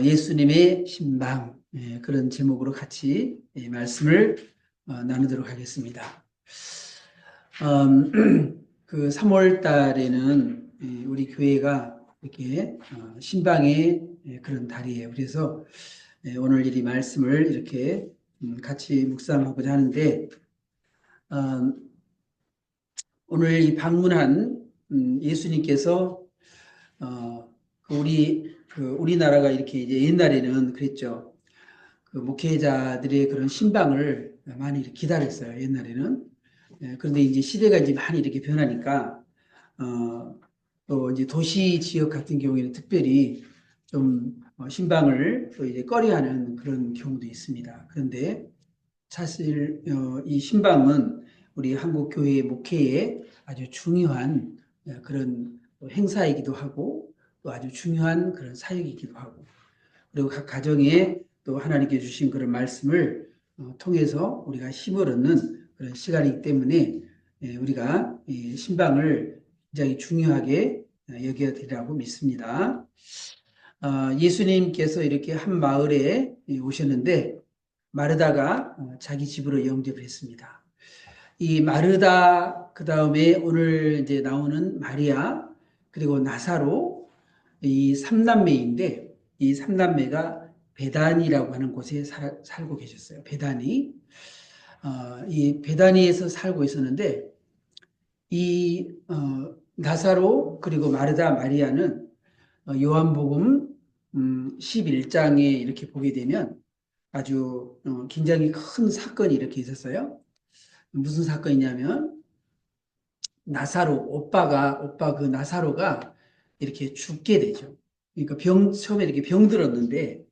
예수님의 신방, 그런 제목으로 같이 말씀을 나누도록 하겠습니다. 그 3월 달에는 우리 교회가 이렇게 신방의 그런 달이에요. 그래서 오늘 이 말씀을 이렇게 같이 묵상하고자 하는데, 오늘 이 방문한 예수님께서 우리나라가 이렇게 이제 옛날에는 그랬죠. 그 목회자들의 그런 신방을 많이 기다렸어요. 옛날에는. 그런데 이제 시대가 이제 많이 이렇게 변하니까 또 이제 도시 지역 같은 경우에는 특별히 좀 신방을 또 이제 꺼려하는 그런 경우도 있습니다. 그런데 사실 이 신방은 우리 한국 교회 목회에 아주 중요한 그런 행사이기도 하고 또 아주 중요한 그런 사역이기도 하고, 그리고 각 가정에 또 하나님께 주신 그런 말씀을 통해서 우리가 힘을 얻는 그런 시간이기 때문에 우리가 이 신방을 굉장히 중요하게 여겨야 되리라고 믿습니다. 예수님께서 이렇게 한 마을에 오셨는데 마르다가 자기 집으로 영접을 했습니다. 이 마르다, 그 다음에 오늘 이제 나오는 마리아, 그리고 나사로, 이 삼남매인데 이 삼남매가 베다니라고 하는 곳에 살고 계셨어요. 베다니. 이 베다니에서 살고 있었는데 이 나사로 그리고 마르다 마리아는 요한복음 11장에 이렇게 보게 되면 아주 굉장히 큰 사건이 이렇게 있었어요. 무슨 사건이냐면 오빠 그 나사로가 이렇게 죽게 되죠. 그러니까 처음에 이렇게 병들었는데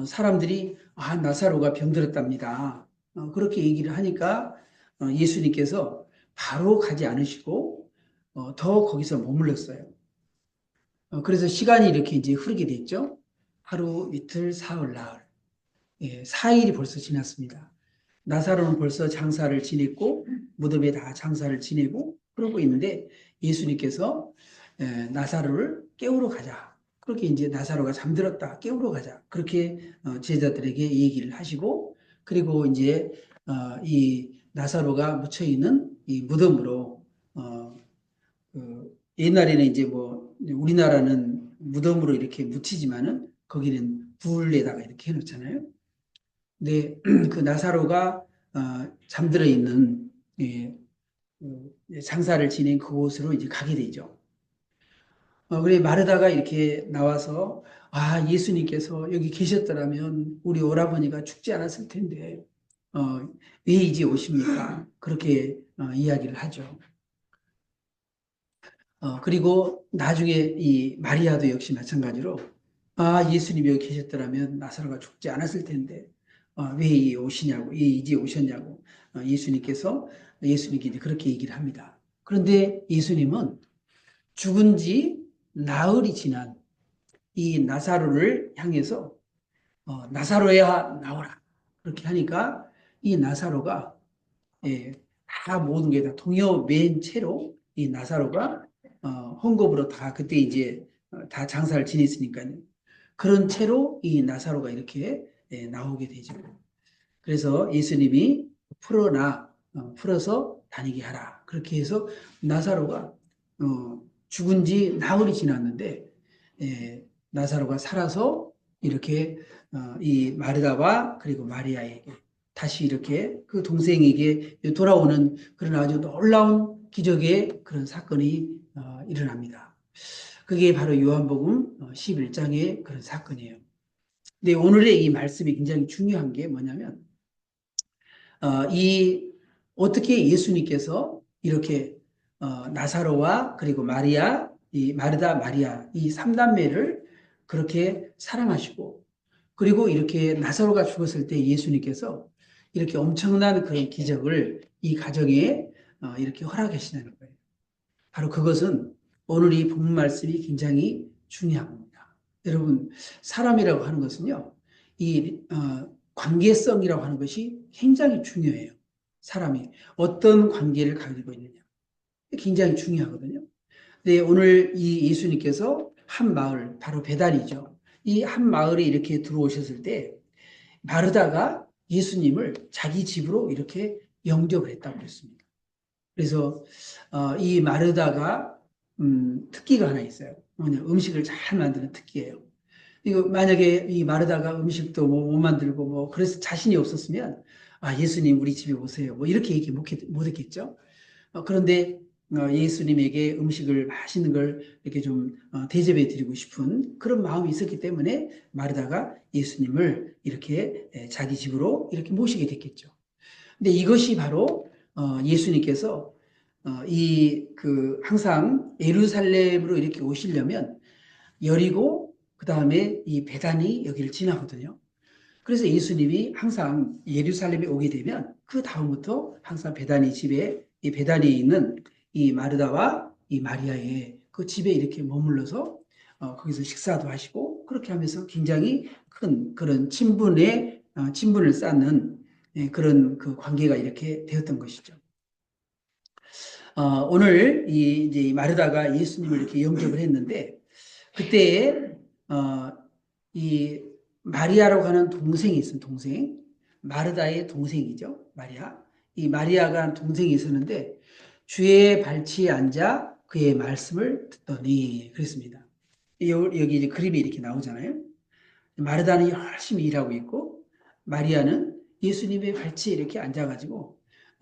사람들이 나사로가 병들었답니다. 그렇게 얘기를 하니까 예수님께서 바로 가지 않으시고 더 거기서 머물렀어요. 그래서 시간이 이렇게 이제 흐르게 됐죠. 하루, 이틀, 사흘, 나흘. 4일이 벌써 지났습니다. 나사로는 벌써 장사를 지냈고 무덤에 다 장사를 지내고 그러고 있는데 예수님께서 나사로를 깨우러 가자. 그렇게 이제 나사로가 잠들었다. 깨우러 가자. 그렇게 제자들에게 얘기를 하시고, 그리고 이제 이 나사로가 묻혀 있는 이 무덤으로 옛날에는 이제 뭐 우리나라는 무덤으로 이렇게 묻히지만은 거기는 불에다가 이렇게 해놓잖아요. 근데 그 나사로가 잠들어 있는 장사를 지낸 그곳으로 이제 가게 되죠. 그래 마르다가 이렇게 나와서 예수님께서 여기 계셨더라면 우리 오라버니가 죽지 않았을 텐데 왜 이제 오십니까? 그렇게 이야기를 하죠. 그리고 나중에 이 마리아도 역시 마찬가지로 예수님이 여기 계셨더라면 나사로가 죽지 않았을 텐데 왜 오시냐고, 왜 이제 오셨냐고 예수님께 그렇게 얘기를 합니다. 그런데 예수님은 죽은 지 나흘이 지난 이 나사로를 향해서 나사로야 나오라 그렇게 하니까 이 나사로가 다 모든 게 다 동요맨 채로 이 나사로가 헝겊으로 다 그때 이제 다 장사를 지냈으니까요. 그런 채로 이 나사로가 이렇게 나오게 되죠. 그래서 예수님이 풀어서 다니게 하라. 그렇게 해서 나사로가 죽은 지 나흘이 지났는데 나사로가 살아서 이렇게 이 마르다와 그리고 마리아에게 다시 이렇게 그 동생에게 돌아오는 그런 아주 놀라운 기적의 그런 사건이 일어납니다. 그게 바로 요한복음 11장의 그런 사건이에요. 근데 오늘의 이 말씀이 굉장히 중요한 게 뭐냐면 어떻게 예수님께서 이렇게 나사로와 그리고 마리아, 이 마르다 마리아 이 삼남매를 그렇게 사랑하시고, 그리고 이렇게 나사로가 죽었을 때 예수님께서 이렇게 엄청난 그런 기적을 이 가정에 이렇게 허락하시는 거예요. 바로 그것은 오늘 이 본문 말씀이 굉장히 중요한 겁니다. 여러분, 사람이라고 하는 것은요, 이 관계성이라고 하는 것이 굉장히 중요해요. 사람이 어떤 관계를 가지고 있느냐, 굉장히 중요하거든요. 근데 오늘 이 예수님께서 한 마을, 바로 베단이죠. 이 한 마을에 이렇게 들어오셨을 때 마르다가 예수님을 자기 집으로 이렇게 영접을 했다고 그랬습니다. 그래서 이 마르다가 특기가 하나 있어요. 뭐냐, 음식을 잘 만드는 특기예요. 이거 만약에 이 마르다가 음식도 못 만들고 뭐 그래서 자신이 없었으면 예수님 우리 집에 오세요. 뭐 이렇게 얘기 못 했겠죠. 그런데 예수님에게 음식을 맛있는 걸 이렇게 좀 대접해 드리고 싶은 그런 마음이 있었기 때문에 마르다가 예수님을 이렇게 자기 집으로 이렇게 모시게 됐겠죠. 근데 이것이 바로 예수님께서 항상 예루살렘으로 이렇게 오시려면 여리고 그 다음에 이 베다니 여기를 지나거든요. 그래서 예수님이 항상 예루살렘에 오게 되면 그 다음부터 항상 베다니 집에 이 베다니에 있는 이 마르다와 이 마리아의 그 집에 이렇게 머물러서 거기서 식사도 하시고 그렇게 하면서 굉장히 큰 그런 친분을 쌓는 그런 그 관계가 이렇게 되었던 것이죠. 오늘 이제 이 마르다가 예수님을 이렇게 영접을 했는데 그때에 이 마리아라고 하는 동생이 있어요. 동생. 마르다의 동생이죠. 마리아. 이 마리아가 하는 동생이 있었는데 주의 발치에 앉아 그의 말씀을 듣더니 그랬습니다. 여기 이제 그림이 이렇게 나오잖아요. 마르다는 열심히 일하고 있고 마리아는 예수님의 발치에 이렇게 앉아가지고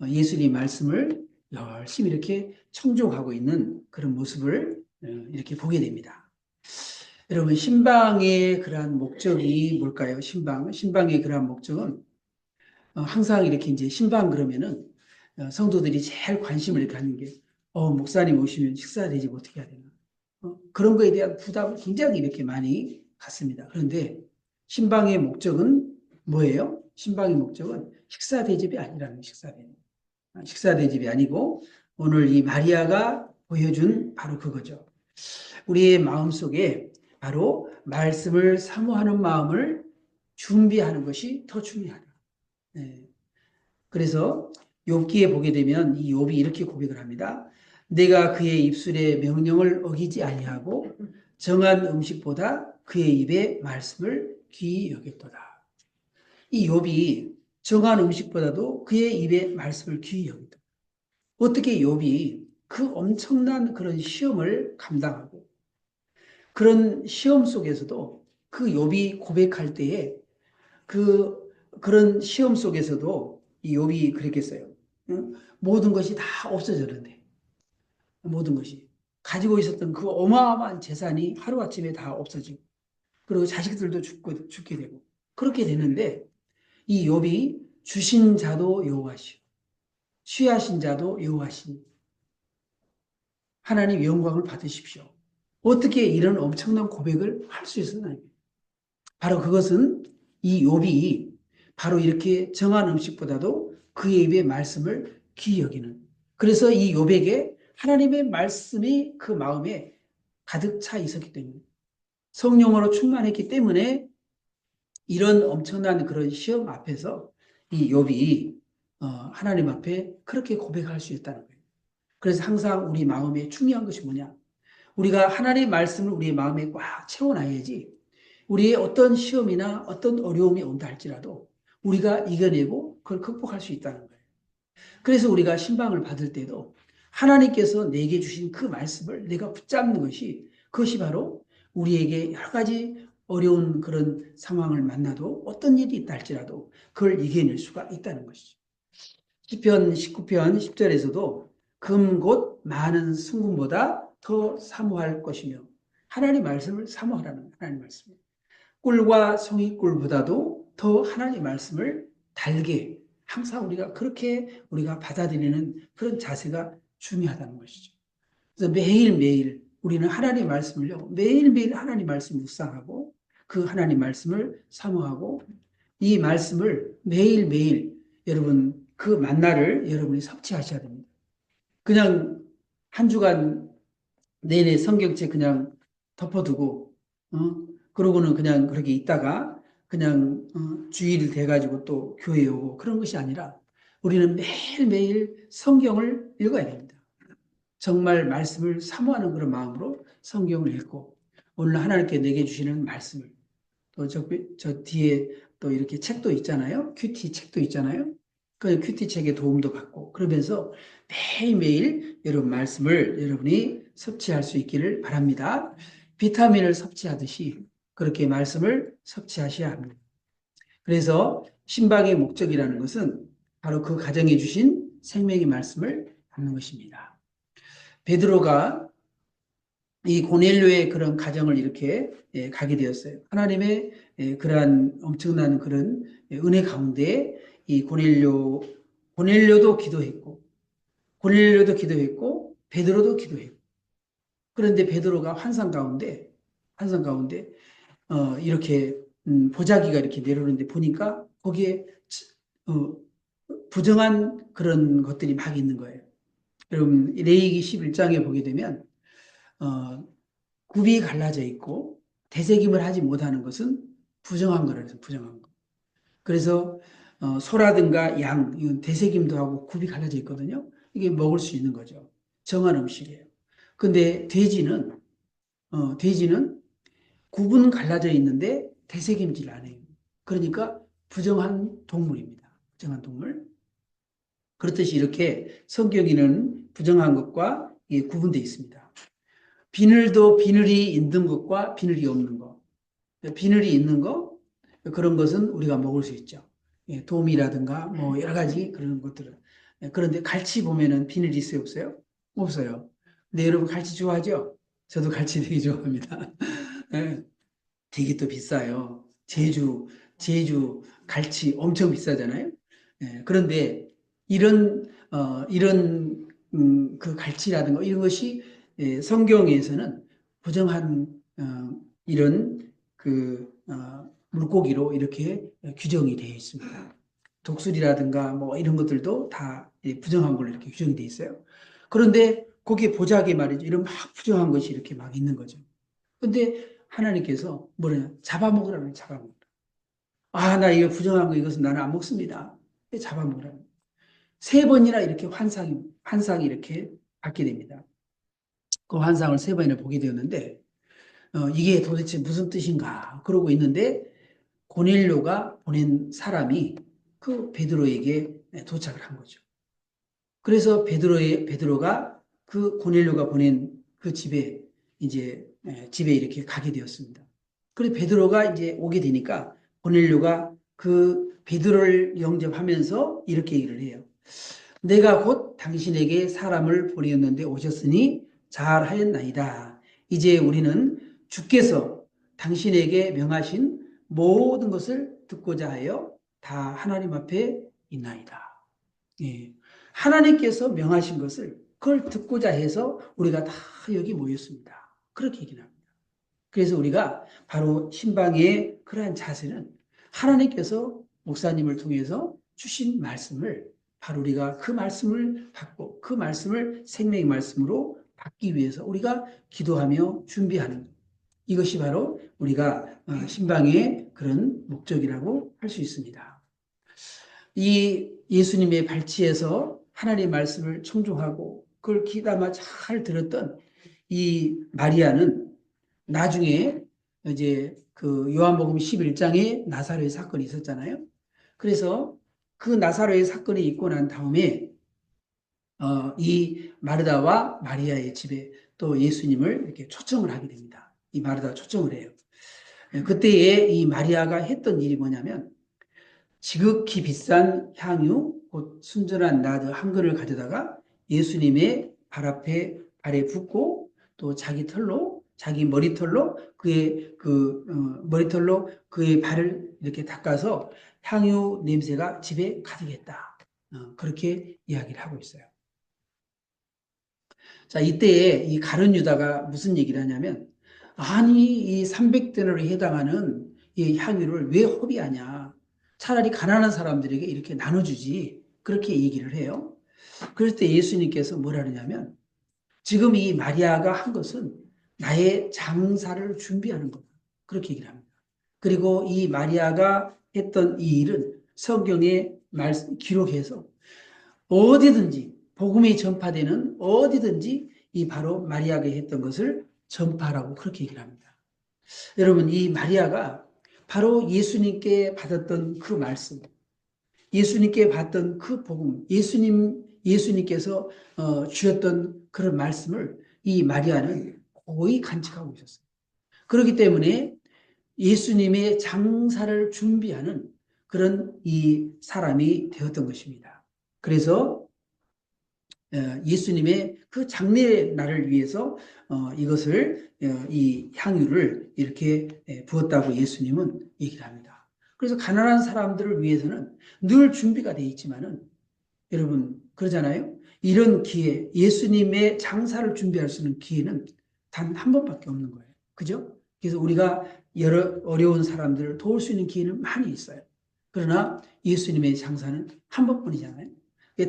예수님 말씀을 열심히 이렇게 청종하고 있는 그런 모습을 이렇게 보게 됩니다. 여러분, 신방의 그러한 목적이 뭘까요? 신방의 그러한 목적은 항상 이렇게 이제 신방 그러면은 성도들이 제일 관심을 갖는 게 목사님 오시면 식사 대접 어떻게 해야 되나? 그런 거에 대한 부담을 굉장히 이렇게 많이 갖습니다. 그런데 신방의 목적은 뭐예요? 신방의 목적은 식사 대접이 아니라는 식사 대접. 식사 대접이 아니고 오늘 이 마리아가 보여준 바로 그거죠. 우리의 마음속에 바로 말씀을 사모하는 마음을 준비하는 것이 더 중요하다. 네. 그래서 욥기에 보게 되면 이 욥이 이렇게 고백을 합니다. 내가 그의 입술의 명령을 어기지 아니하고 정한 음식보다 그의 입의 말씀을 귀히 여겼도다. 이 욥이 정한 음식보다도 그의 입의 말씀을 귀히 여겼다. 어떻게 욥이 그 엄청난 그런 시험을 감당하고 그런 시험 속에서도 그 욥이 고백할 때에 그런 시험 속에서도 이 욥이 그랬겠어요. 응? 모든 것이 다 없어졌는데 모든 것이 가지고 있었던 그 어마어마한 재산이 하루아침에 다 없어지고 그리고 자식들도 죽게 되고 그렇게 되는데 이 욥이 주신 자도 여호와시오 취하신 자도 여호와시니 하나님 영광을 받으십시오. 어떻게 이런 엄청난 고백을 할 수 있었나요? 바로 그것은 이 욥이 바로 이렇게 정한 음식보다도 그의 입의 말씀을 귀히 여기는. 그래서 이 욥에게 하나님의 말씀이 그 마음에 가득 차 있었기 때문에 성령으로 충만했기 때문에 이런 엄청난 그런 시험 앞에서 이 욥이 하나님 앞에 그렇게 고백할 수 있다는 거예요. 그래서 항상 우리 마음에 중요한 것이 뭐냐? 우리가 하나님의 말씀을 우리 마음에 꽉 채워놔야지 우리의 어떤 시험이나 어떤 어려움이 온다 할지라도 우리가 이겨내고 그걸 극복할 수 있다는 거예요. 그래서 우리가 신방을 받을 때도 하나님께서 내게 주신 그 말씀을 내가 붙잡는 그것이 바로 우리에게 여러 가지 어려운 그런 상황을 만나도 어떤 일이 있다 할지라도 그걸 이겨낼 수가 있다는 것이죠. 시편 19편 10절에서도 금 곧 많은 승금보다 더 사모할 것이며 하나님 말씀을 사모하라는 하나님 말씀이에요. 꿀과 송이꿀보다도 더 하나님 말씀을 달게 항상 우리가 그렇게 우리가 받아들이는 그런 자세가 중요하다는 것이죠. 그래서 매일매일 우리는 하나님 말씀을요, 매일매일 하나님 말씀 묵상하고 그 하나님 말씀을 사모하고 이 말씀을 매일매일 여러분 그 만나를 여러분이 섭취하셔야 됩니다. 그냥 한 주간 내내 성경책 그냥 덮어두고 그러고는 그냥 그렇게 있다가 그냥 주일 돼가지고 또 교회에 오고 그런 것이 아니라 우리는 매일매일 성경을 읽어야 됩니다. 정말 말씀을 사모하는 그런 마음으로 성경을 읽고 오늘 하나님께 내게 주시는 말씀을 또 저 뒤에 또 이렇게 책도 있잖아요. 큐티 책도 있잖아요. 그 큐티 책의 도움도 받고 그러면서 매일매일 여러분 말씀을 여러분이 섭취할 수 있기를 바랍니다. 비타민을 섭취하듯이 그렇게 말씀을 섭취하셔야 합니다. 그래서 신방의 목적이라는 것은 바로 그 가정에 주신 생명의 말씀을 받는 것입니다. 베드로가 이 고넬료의 그런 가정을 이렇게 가게 되었어요. 하나님의 그러한 엄청난 그런 은혜 가운데 이 고넬료도 기도했고, 고넬료도 기도했고, 베드로도 기도했고. 그런데 베드로가 환상 가운데 이렇게 보자기가 이렇게 내려오는데 보니까 거기에 어, 부정한 그런 것들이 막 있는 거예요. 여러분 레위기 11장에 보게 되면 어, 굽이 갈라져 있고 되새김을 하지 못하는 것은 부정한 거라서 부정한 거. 그래서 소라든가 양 이건 되새김도 하고 굽이 갈라져 있거든요. 이게 먹을 수 있는 거죠. 정한 음식이에요. 근데 돼지는 굽은 갈라져 있는데 되새김질 안 해요. 그러니까 부정한 동물입니다. 부정한 동물. 그렇듯이 이렇게 성경에는 부정한 것과 구분되어 있습니다. 비늘이 있는 것과 비늘이 없는 것. 비늘이 있는 거, 그런 것은 우리가 먹을 수 있죠. 돔이라든가 뭐 여러 가지 그런 것들은. 그런데 갈치 보면은 비늘이 있어요, 없어요? 없어요. 근데 여러분 갈치 좋아하죠? 저도 갈치 되게 좋아합니다. 예, 되게 또 비싸요. 제주 갈치 엄청 비싸잖아요. 그런데 그 갈치라든가 이런 것이 성경에서는 부정한 이런 물고기로 이렇게 규정이 되어 있습니다. 독수리라든가 뭐 이런 것들도 다 부정한 걸로 이렇게 규정이 되어 있어요. 그런데 거기에 보자기에 말이죠. 이런 막 부정한 것이 이렇게 막 있는 거죠. 근데 하나님께서 뭐냐? 잡아먹으라면 잡아먹으라. 아, 나 이거 부정한 거 이것은 나는 안 먹습니다. 잡아먹으라면. 세 번이나 이렇게 환상이 이렇게 받게 됩니다. 그 환상을 세 번이나 보게 되었는데, 이게 도대체 무슨 뜻인가? 그러고 있는데, 고넬료가 보낸 사람이 그 베드로에게 도착을 한 거죠. 그래서 베드로가 그 고넬료가 보낸 그 집에 이렇게 가게 되었습니다. 그래서 베드로가 이제 오게 되니까 고넬료가 그 베드로를 영접하면서 이렇게 얘기를 해요. 내가 곧 당신에게 사람을 보내었는데 오셨으니 잘하였나이다. 이제 우리는 주께서 당신에게 명하신 모든 것을 듣고자 하여 다 하나님 앞에 있나이다. 예. 하나님께서 명하신 것을 그걸 듣고자 해서 우리가 다 여기 모였습니다. 그렇게 얘기를 합니다. 그래서 우리가 바로 신방의 그러한 자세는 하나님께서 목사님을 통해서 주신 말씀을 바로 우리가 그 말씀을 받고 그 말씀을 생명의 말씀으로 받기 위해서 우리가 기도하며 준비하는 것. 이것이 바로 우리가 신방의 그런 목적이라고 할 수 있습니다. 이 예수님의 발치에서 하나님의 말씀을 청종하고 그걸 귀담아 잘 들었던 이 마리아는 나중에 이제 그 요한복음 11장에 나사로의 사건이 있었잖아요. 그래서 그 나사로의 사건이 있고 난 다음에 이 마르다와 마리아의 집에 또 예수님을 이렇게 초청을 하게 됩니다. 이 마르다가 초청을 해요. 그때에 이 마리아가 했던 일이 뭐냐면 지극히 비싼 향유, 곧 순전한 나드 한 근을 가져다가 예수님의 발에 붓고 또 자기 머리털로 머리털로 그의 발을 이렇게 닦아서 향유 냄새가 집에 가득했다. 그렇게 이야기를 하고 있어요. 자, 이때에 이 가룟 유다가 무슨 얘기를 하냐면, 아니, 이 300데나리에 해당하는 이 향유를 왜 허비하냐. 차라리 가난한 사람들에게 이렇게 나눠주지. 그렇게 얘기를 해요. 그럴 때 예수님께서 뭐라 그러냐면, 지금 이 마리아가 한 것은 나의 장사를 준비하는 거다. 그렇게 얘기를 합니다. 그리고 이 마리아가 했던 이 일은 성경에 기록해서 어디든지 복음이 전파되는 어디든지 이 바로 마리아가 했던 것을 전파라고 그렇게 얘기를 합니다. 여러분 이 마리아가 바로 예수님께 받았던 그 말씀, 예수님께 받던 그 복음, 예수님께서 주셨던 그런 말씀을 이 마리아는 거의 간직하고 있었어요. 그렇기 때문에 예수님의 장사를 준비하는 그런 이 사람이 되었던 것입니다. 그래서 예수님의 그 장례 날을 위해서 이것을 이 향유를 이렇게 부었다고 예수님은 얘기를 합니다. 그래서 가난한 사람들을 위해서는 늘 준비가 되어 있지만은 여러분 그러잖아요. 이런 기회, 예수님의 장사를 준비할 수 있는 기회는 단 한 번밖에 없는 거예요. 그죠? 그래서 우리가 여러 어려운 사람들을 도울 수 있는 기회는 많이 있어요. 그러나 예수님의 장사는 한 번뿐이잖아요.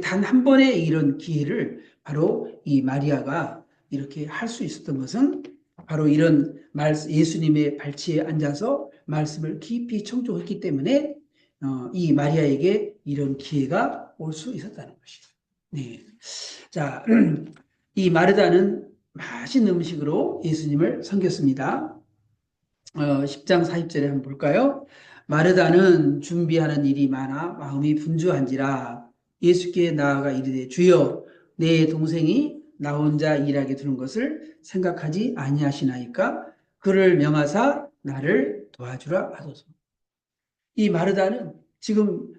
단 한 번의 이런 기회를 바로 이 마리아가 이렇게 할 수 있었던 것은 바로 이런 예수님의 발치에 앉아서 말씀을 깊이 청종했기 때문에 이 마리아에게 이런 기회가 올 수 있었다는 것이죠. 네. 자, 이 마르다는 맛있는 음식으로 예수님을 섬겼습니다. 10장 40절에 한번 볼까요? 마르다는 준비하는 일이 많아 마음이 분주한지라 예수께 나아가 이르되 주여 내 동생이 나 혼자 일하게 두는 것을 생각하지 아니하시나이까 그를 명하사 나를 도와주라 하소서. 이 마르다는 지금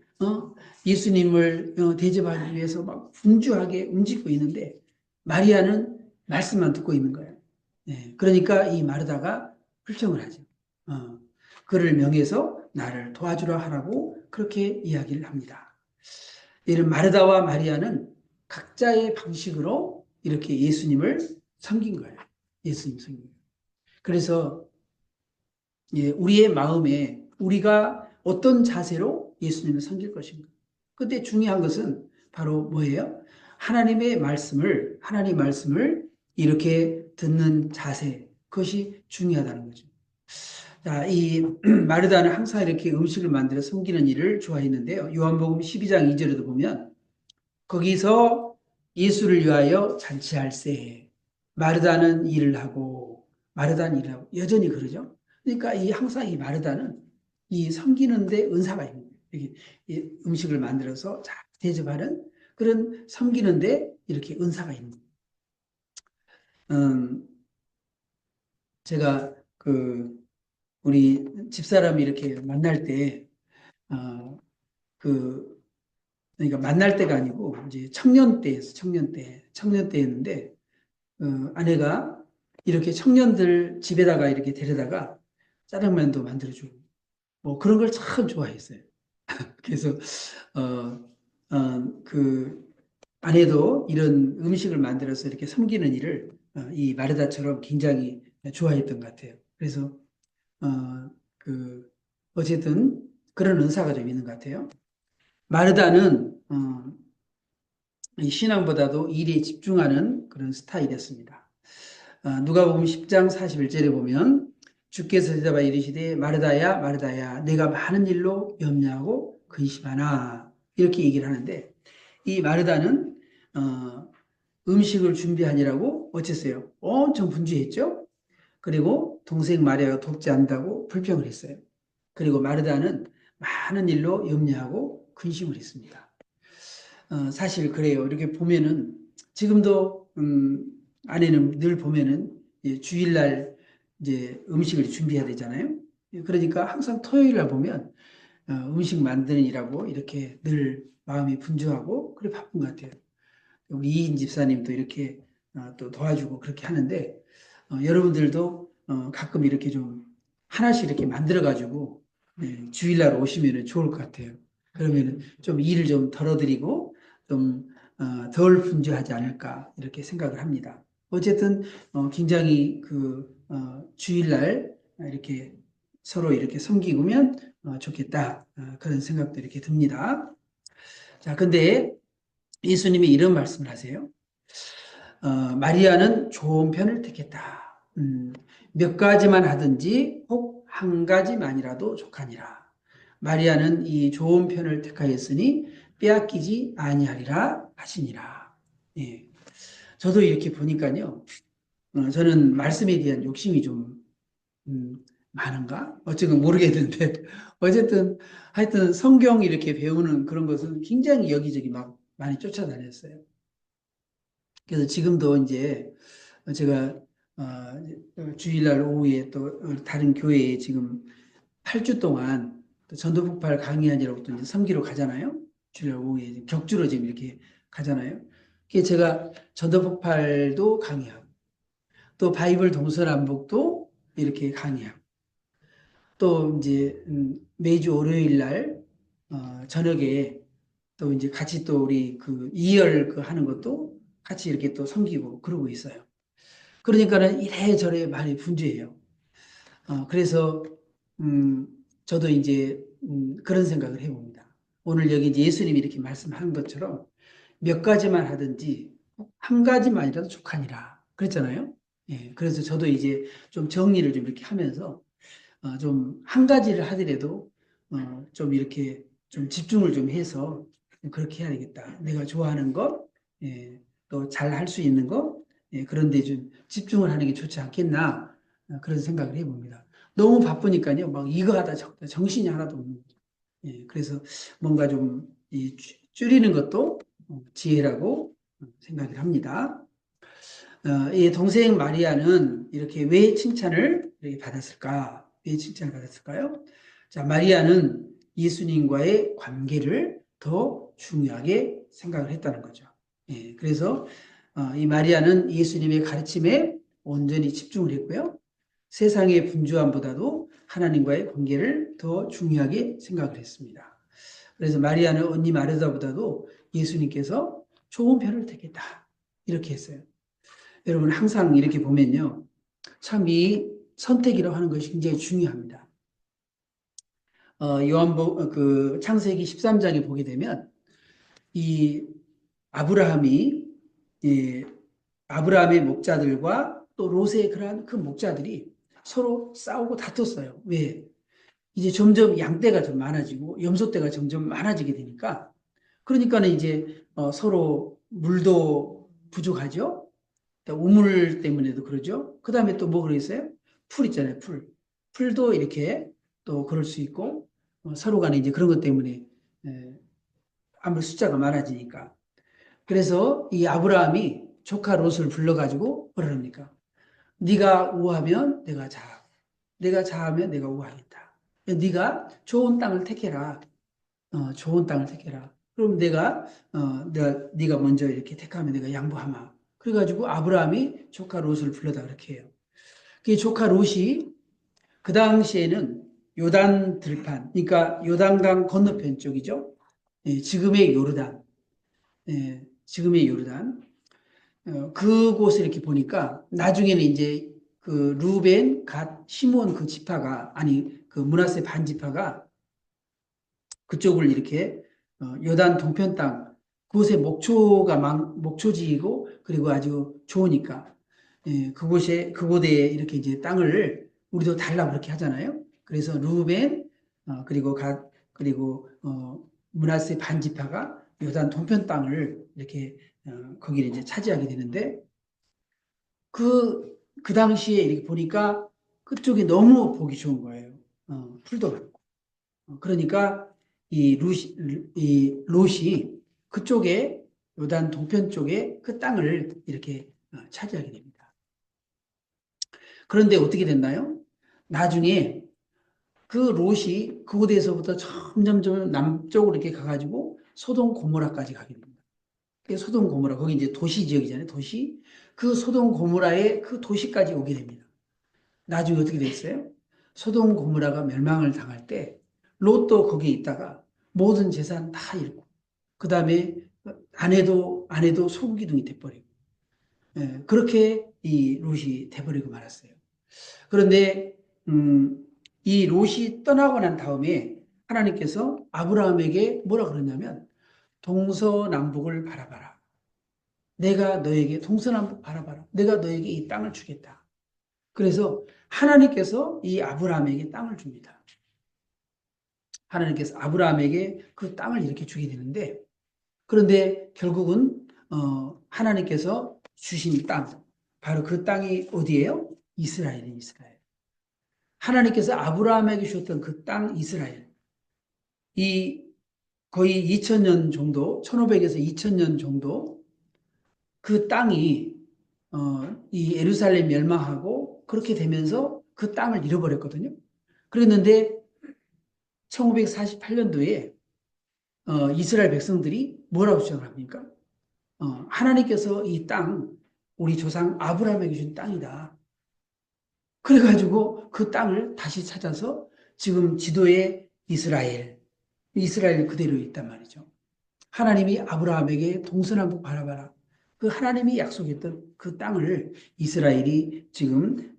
예수님을 대접하기 위해서 막 분주하게 움직이고 있는데 마리아는 말씀만 듣고 있는 거예요. 네, 그러니까 이 마르다가 불평을 하죠. 그를 명해서 나를 도와주라 하라고 그렇게 이야기를 합니다. 이런 마르다와 마리아는 각자의 방식으로 이렇게 예수님을 섬긴 거예요. 예수님 섬긴 거예요. 그래서 우리의 마음에 우리가 어떤 자세로 예수님을 섬길 것인가. 근데 중요한 것은 바로 뭐예요? 하나님 말씀을 이렇게 듣는 자세, 그것이 중요하다는 거죠. 자, 이 마르다는 항상 이렇게 음식을 만들어 섬기는 일을 좋아했는데요. 요한복음 12장 2절에도 보면 거기서 예수를 위하여 잔치할세. 마르다는 일을 하고 여전히 그러죠. 그러니까 항상 이 마르다는 이 섬기는데 은사가 있는 거예요. 이렇게 음식을 만들어서 잘 대접하는 그런 섬기는데 이렇게 은사가 있는 거예요. 제가 우리 집사람이 이렇게 만날 때, 그러니까 만날 때가 아니고 이제 청년 때였는데 아내가 이렇게 청년들 집에다가 이렇게 데려다가 짜장면도 만들어주고 뭐 그런 걸 참 좋아했어요. 그래서 그 아내도 이런 음식을 만들어서 이렇게 섬기는 일을 이 마르다처럼 굉장히 좋아했던 것 같아요. 그래서 어, 어쨌든 그런 은사가 좀 있는 것 같아요. 마르다는 이 신앙보다도 일에 집중하는 그런 스타일이었습니다. 누가복음 10장 41절에 보면 주께서 대답하여 이르시되 마르다야 마르다야 내가 많은 일로 염려하고 근심하나 이렇게 얘기를 하는데 이 마르다는 음식을 준비하느라고 어쨌어요? 엄청 분주했죠? 그리고 동생 마리아가 돕지 않는다고 불평을 했어요. 그리고 마르다는 많은 일로 염려하고 근심을 했습니다. 사실 그래요. 이렇게 보면은 지금도 아내는 늘 보면은 주일날 이제 음식을 준비해야 되잖아요. 그러니까 항상 토요일 날 보면 음식 만드는 일하고 이렇게 늘 마음이 분주하고 그래 바쁜 것 같아요. 우리 이인 집사님도 이렇게 또 도와주고 그렇게 하는데 여러분들도 가끔 이렇게 좀 하나씩 이렇게 만들어 가지고 주일날 오시면 좋을 것 같아요. 그러면 좀 일을 좀 덜어드리고 좀 덜 분주하지 않을까 이렇게 생각을 합니다. 어쨌든 굉장히 주일날 이렇게 서로 이렇게 섬기면 좋겠다 그런 생각도 이렇게 듭니다. 자, 근데 예수님이 이런 말씀을 하세요. 마리아는 좋은 편을 택했다. 몇 가지만 하든지 혹 한 가지만이라도 족하니라. 마리아는 이 좋은 편을 택하였으니 빼앗기지 아니하리라 하시니라. 예. 저도 이렇게 보니까요. 저는 말씀에 대한 욕심이 좀 많은가? 어쨌든 모르겠는데 어쨌든 하여튼 성경 이렇게 배우는 그런 것은 굉장히 여기저기 막 많이 쫓아다녔어요. 그래서 지금도 이제 제가 주일날 오후에 또 다른 교회에 지금 8주 동안 또 전도폭발 강의하느라고 또 이제 섬기러 가잖아요. 주일날 오후에 격주로 지금 이렇게 가잖아요. 그게 제가 전도폭발도 강의하고 또 바이블 동서남북도 이렇게 강의하고 또 이제 매주 월요일 날 저녁에 또 이제 같이 또 우리 그 2열 그 하는 것도 같이 이렇게 또 섬기고 그러고 있어요. 그러니까는 이래저래 많이 분주해요. 그래서 음, 저도 이제 그런 생각을 해봅니다. 오늘 여기 이제 예수님이 이렇게 말씀하는 것처럼 몇 가지만 하든지 한 가지만이라도 족하니라 그랬잖아요. 예, 그래서 저도 이제 좀 정리를 좀 이렇게 하면서 좀 한 가지를 하더라도 좀 이렇게 좀 집중을 좀 해서 그렇게 해야 되겠다. 내가 좋아하는 것, 예, 또 잘 할 수 있는 것, 예, 그런 데 좀 집중을 하는 게 좋지 않겠나 그런 생각을 해봅니다. 너무 바쁘니까요. 막 이거 하다 저거 하다 정신이 하나도 없는 거죠. 예, 그래서 뭔가 좀 줄이는 것도 지혜라고 생각을 합니다. 이 동생 마리아는 이렇게 왜 칭찬을 이렇게 받았을까? 왜 칭찬을 받았을까요? 자, 마리아는 예수님과의 관계를 더 중요하게 생각을 했다는 거죠. 예, 그래서 이 마리아는 예수님의 가르침에 온전히 집중을 했고요. 세상의 분주함보다도 하나님과의 관계를 더 중요하게 생각을 했습니다. 그래서 마리아는 언니 마르다보다도 예수님께서 좋은 편을 택했다. 이렇게 했어요. 여러분 항상 이렇게 보면요. 참 이 선택이라고 하는 것이 굉장히 중요합니다. 그 창세기 13장에 보게 되면 이 아브라함이 이 아브라함의 목자들과 또 롯의 그러한 큰 목자들이 서로 싸우고 다퉜어요. 왜? 이제 점점 양떼가 좀 많아지고 염소떼가 점점 많아지게 되니까 그러니까는 이제 서로 물도 부족하죠. 우물 때문에도 그러죠. 그 다음에 또 뭐 그러겠어요? 풀 있잖아요, 풀. 풀도 이렇게 또 그럴 수 있고, 서로 간에 이제 그런 것 때문에, 아무리 숫자가 많아지니까. 그래서 이 아브라함이 조카 롯을 불러가지고 뭐라 합니까? 네가 우하면 내가 자, 내가 자하면 내가 우하겠다. 네가 좋은 땅을 택해라. 좋은 땅을 택해라. 그럼 네가 먼저 이렇게 택하면 내가 양보하마. 그래가지고 아브라함이 조카 롯을 불러다 그렇게 해요. 그 조카 롯이 그 당시에는 요단 들판, 그러니까 요단강 건너편 쪽이죠. 예, 지금의 요르단, 지금의 요르단. 그곳을 이렇게 보니까 나중에는 이제 그 루벤, 갓, 시몬 그 지파가 아니 그 므낫세 반 지파가 그쪽을 이렇게 요단 동편 땅 그곳에 목초지이고 그리고 아주 좋으니까 그곳에 이렇게 이제 땅을 우리도 달라고 그렇게 하잖아요. 그래서 루벤 그리고 갓 그리고 므낫세 반지파가 요단 동편 땅을 이렇게 거기를 이제 차지하게 되는데 그 당시에 이렇게 보니까 그쪽이 너무 보기 좋은 거예요. 풀도 많고. 그러니까 이 롯이 그쪽에 요단 동편 쪽에 그 땅을 이렇게 차지하게 됩니다. 그런데 어떻게 됐나요? 나중에 그 롯이 그곳에서부터 점점점 남쪽으로 이렇게 가가지고 소돔 고모라까지 가게 됩니다. 소돔 고모라 거기 이제 도시 지역이잖아요. 도시 그 소돔 고모라의 그 도시까지 오게 됩니다. 나중에 어떻게 됐어요? 소돔 고모라가 멸망을 당할 때 롯도 거기에 있다가 모든 재산 다 잃고 그 다음에 아내도 소고기둥이 돼버리고 그렇게 이 롯이 돼버리고 말았어요. 그런데 이 롯이 떠나고 난 다음에 하나님께서 아브라함에게 뭐라 그러냐면 동서남북을 바라봐라. 내가 너에게 동서남북 바라봐라. 내가 너에게 이 땅을 주겠다. 그래서 하나님께서 이 아브라함에게 땅을 줍니다. 하나님께서 아브라함에게 그 땅을 이렇게 주게 되는데 그런데 결국은 하나님께서 주신 땅 바로 그 땅이 어디예요? 이스라엘. 하나님께서 아브라함에게 주셨던 그 땅 이스라엘, 이 거의 2000년 정도, 1500에서 2000년 정도 그 땅이 이 예루살렘 멸망하고 그렇게 되면서 그 땅을 잃어버렸거든요. 그랬는데 1948년도에 이스라엘 백성들이 뭐라고 주장합니까? 하나님께서 이 땅, 우리 조상 아브라함에게 준 땅이다. 그래가지고 그 땅을 다시 찾아서 지금 지도에 이스라엘 그대로 있단 말이죠. 하나님이 아브라함에게 동서남북 바라봐라. 그 하나님이 약속했던 그 땅을 이스라엘이 지금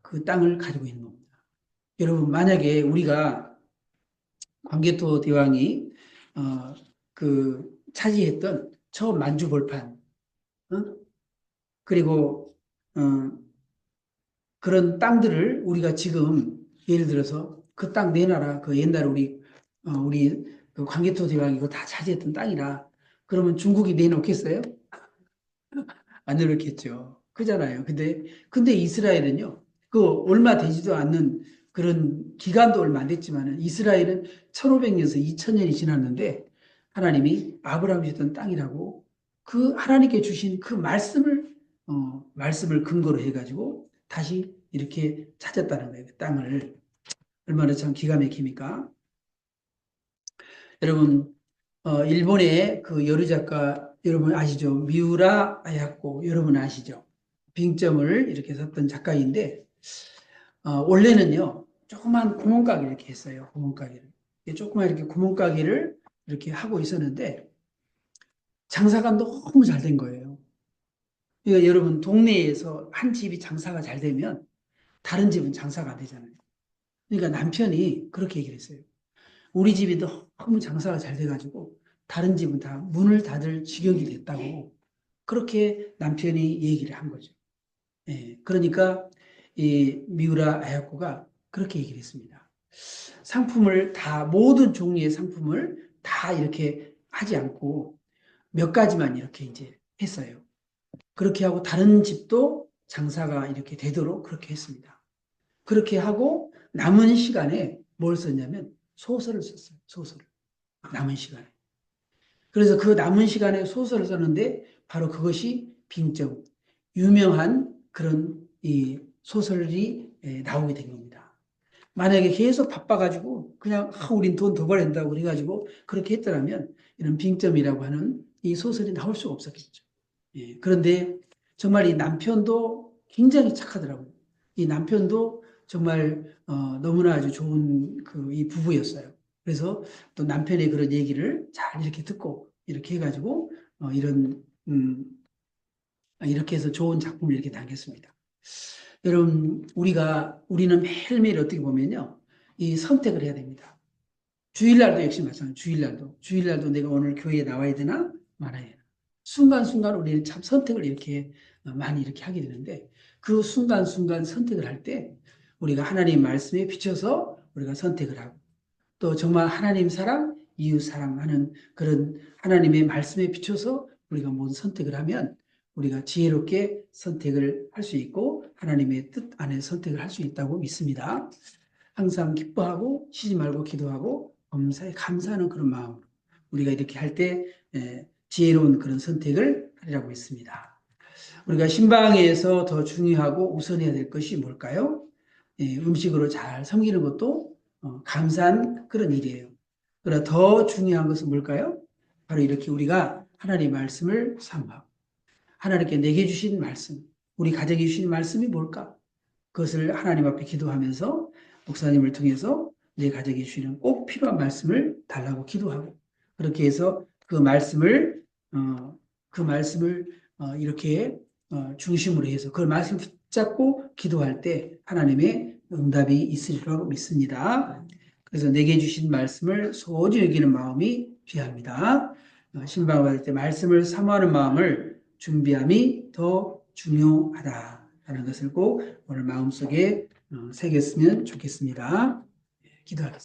그 땅을 가지고 있는 겁니다. 여러분, 만약에 우리가 광개토 대왕이 그 차지했던 처음 만주벌판, 그리고 그런 땅들을 우리가 지금 예를 들어서 그 땅 내놔라. 그 옛날에 우리 그 광개토 대왕이 그거 다 차지했던 땅이라. 그러면 중국이 내놓겠어요? 안 내놓겠죠. 그잖아요. 근데 이스라엘은요. 그 얼마 되지도 않는 그런 기간도 얼마 안 됐지만은 이스라엘은 1500년에서 2000년이 지났는데 하나님이 아브라함이 주던 땅이라고 그 하나님께 주신 그 말씀을 근거로 해가지고 다시 이렇게 찾았다는 거예요. 그 땅을. 얼마나 참 기가 막힙니까? 여러분, 일본의 그 여류 작가 여러분 아시죠? 미우라 아야코 여러분 아시죠? 빙점을 이렇게 썼던 작가인데 원래는요 조그만 구멍가게 이렇게 했어요. 구멍가게를 조그만 이렇게 구멍가게를 이렇게 하고 있었는데 장사가 너무 잘 된 거예요. 그러니까 여러분 동네에서 한 집이 장사가 잘 되면 다른 집은 장사가 안 되잖아요. 그러니까 남편이 그렇게 얘기를 했어요. 우리 집이 너무 장사가 잘 돼가지고 다른 집은 다 문을 닫을 지경이 됐다고 그렇게 남편이 얘기를 한 거죠. 예, 그러니까 이 미우라 아야코가 그렇게 얘기를 했습니다. 모든 종류의 상품을 다 이렇게 하지 않고 몇 가지만 이렇게 이제 했어요. 그렇게 하고 다른 집도 장사가 이렇게 되도록 그렇게 했습니다. 그렇게 하고 남은 시간에 뭘 썼냐면 소설을 썼어요. 소설을. 남은 시간에. 그래서 그 남은 시간에 소설을 썼는데 바로 그것이 빙점. 유명한 그런 이 소설이 나오게 된 겁니다. 만약에 계속 바빠가지고 그냥 우린 돈 더 벌어야 된다고 그래가지고 그렇게 했더라면 이런 빙점이라고 하는 이 소설이 나올 수가 없었겠죠. 예, 그런데 정말 이 남편도 굉장히 착하더라고요. 이 남편도 정말 너무나 아주 좋은 그 이 부부였어요. 그래서 또 남편의 그런 얘기를 잘 이렇게 듣고 이렇게 해가지고 이렇게 해서 좋은 작품을 이렇게 남겼습니다. 여러분 우리는 매일매일 어떻게 보면요 이 선택을 해야 됩니다. 주일날도 역시 마찬가지. 주일날도 내가 오늘 교회에 나와야 되나 말아야 되나. 순간순간 우리는 참 선택을 이렇게 많이 이렇게 하게 되는데 그 순간순간 선택을 할 때 우리가 하나님 말씀에 비춰서 우리가 선택을 하고 또 정말 하나님 사랑, 이웃 사랑하는 그런 하나님의 말씀에 비춰서 우리가 모든 선택을 하면 우리가 지혜롭게 선택을 할 수 있고 하나님의 뜻 안에 선택을 할 수 있다고 믿습니다. 항상 기뻐하고 쉬지 말고 기도하고 범사에 감사하는 그런 마음으로 우리가 이렇게 할 때 지혜로운 그런 선택을 하리라고 믿습니다. 우리가 신방에서 더 중요하고 우선해야 될 것이 뭘까요? 음식으로 잘 섬기는 것도 감사한 그런 일이에요. 그러나 더 중요한 것은 뭘까요? 바로 이렇게 우리가 하나님의 말씀을 사모하고 하나님께 내게 주신 말씀, 우리 가정에 주신 말씀이 뭘까? 그것을 하나님 앞에 기도하면서 목사님을 통해서 내 가정에 주시는 꼭 필요한 말씀을 달라고 기도하고 그렇게 해서 그 말씀을 이렇게 중심으로 해서 그 말씀 붙잡고 기도할 때 하나님의 응답이 있으리라고 믿습니다. 그래서 내게 주신 말씀을 소중히 여기는 마음이 귀합니다. 신방을 받을 때 말씀을 사모하는 마음을 준비함이 더 중요하다라는 것을 꼭 오늘 마음속에 새겼으면 좋겠습니다. 기도하겠습니다.